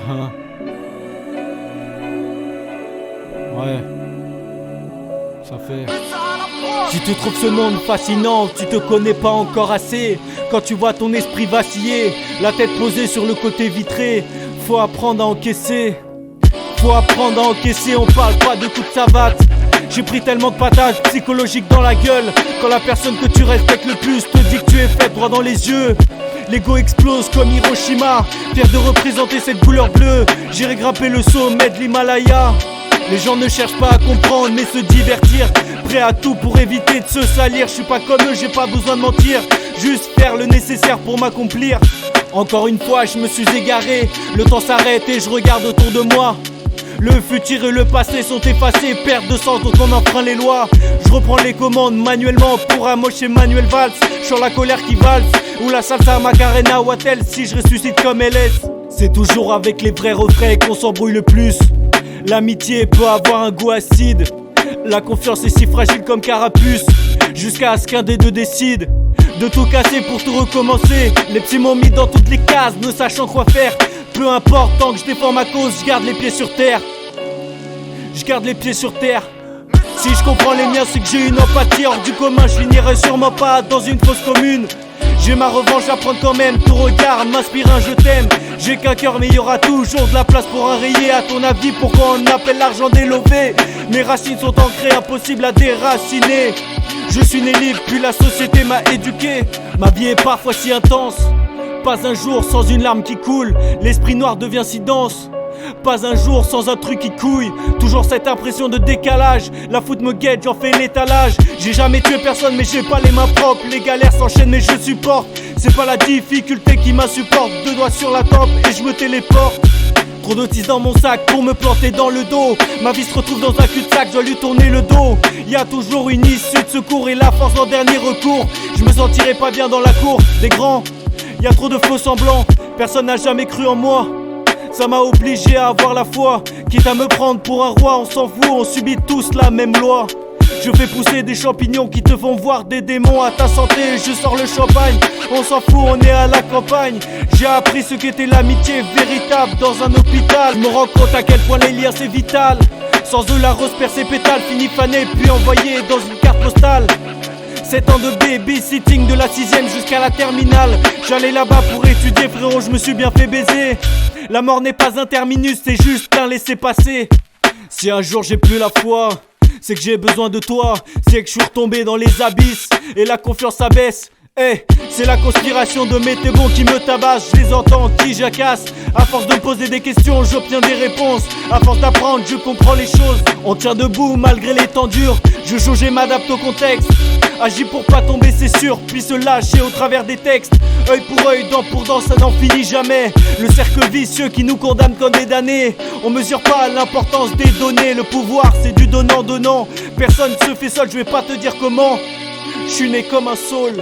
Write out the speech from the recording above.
Hein. Ouais. Ça fait. Tu te trouves ce monde fascinant, tu te connais pas encore assez. Quand tu vois ton esprit vaciller, la tête posée sur le côté vitré, faut apprendre à encaisser. Faut apprendre à encaisser, on parle pas de coups de savate. J'ai pris tellement de patages psychologiques dans la gueule. Quand la personne que tu respectes le plus te dit que tu es fait droit dans les yeux, l'ego explose comme Hiroshima. Fier de représenter cette couleur bleue, j'irai grimper le sommet de l'Himalaya. Les gens ne cherchent pas à comprendre mais se divertir, prêt à tout pour éviter de se salir. Je suis pas comme eux, j'ai pas besoin de mentir, juste faire le nécessaire pour m'accomplir. Encore une fois je me suis égaré, le temps s'arrête et je regarde autour de moi. Le futur et le passé sont effacés, perte de sens donc on enfreint les lois. Je reprends les commandes manuellement pour amocher Manuel Valls. Sur la colère qui valse, ou la salsa Macarena ou Attel si je ressuscite comme LS. C'est toujours avec les vrais refrains qu'on s'embrouille le plus. L'amitié peut avoir un goût acide, la confiance est si fragile comme carapuce, jusqu'à ce qu'un des deux décide de tout casser pour tout recommencer. Les petits m'ont mis dans toutes les cases, ne sachant quoi faire. Peu importe, tant que je défends ma cause, je garde les pieds sur terre. Je garde les pieds sur terre. Si je comprends les miens, c'est que j'ai une empathie hors du commun. Je finirai sûrement pas dans une fosse commune. J'ai ma revanche à prendre quand même. Tout regard m'inspire un je t'aime. J'ai qu'un cœur mais il y aura toujours de la place pour un rayé. À ton avis, pourquoi on appelle l'argent des lovés? Mes racines sont ancrées, impossible à déraciner. Je suis né libre, puis la société m'a éduqué. Ma vie est parfois si intense, pas un jour sans une larme qui coule. L'esprit noir devient si dense, pas un jour sans un truc qui couille. Toujours cette impression de décalage, la foot me guette, j'en fais l'étalage. J'ai jamais tué personne mais j'ai pas les mains propres. Les galères s'enchaînent mais je supporte. C'est pas la difficulté qui m'insupporte. Deux doigts sur la tempe et je me téléporte. Trop d'otis dans mon sac pour me planter dans le dos. Ma vie se retrouve dans un cul-de-sac, je dois lui tourner le dos. Y'a toujours une issue de secours et la force en dernier recours. Je me sentirai pas bien dans la cour des grands. Y'a trop de faux semblants, personne n'a jamais cru en moi. Ça m'a obligé à avoir la foi, quitte à me prendre pour un roi. On s'en fout, on subit tous la même loi. Je fais pousser des champignons qui te font voir des démons à ta santé. Je sors le champagne, on s'en fout, on est à la campagne. J'ai appris ce qu'était l'amitié véritable dans un hôpital. Je me rends compte à quel point les liens c'est vital. Sans eux la rose perd ses pétales, finit fanée puis envoyée dans une carte postale. 7 ans de babysitting de la 6ème jusqu'à la terminale. J'allais là-bas pour étudier frérot, je me suis bien fait baiser. La mort n'est pas un terminus, c'est juste un laisser-passer. Si un jour j'ai plus la foi, c'est que j'ai besoin de toi. C'est que je suis retombé dans les abysses et la confiance abaisse. C'est la conspiration de mes bons qui me tabassent. Je les entends qui jacassent. À force de me poser des questions, j'obtiens des réponses. À force d'apprendre, je comprends les choses. On tient debout malgré les temps durs. Je jauge et m'adapte au contexte. Agis pour pas tomber, c'est sûr, puis se lâcher au travers des textes. Œil pour œil, dent pour dent, ça n'en finit jamais. Le cercle vicieux qui nous condamne comme des damnés. On mesure pas l'importance des données. Le pouvoir c'est du donnant-donnant. Personne se fait seul, je vais pas te dire comment. Je suis né comme un saule.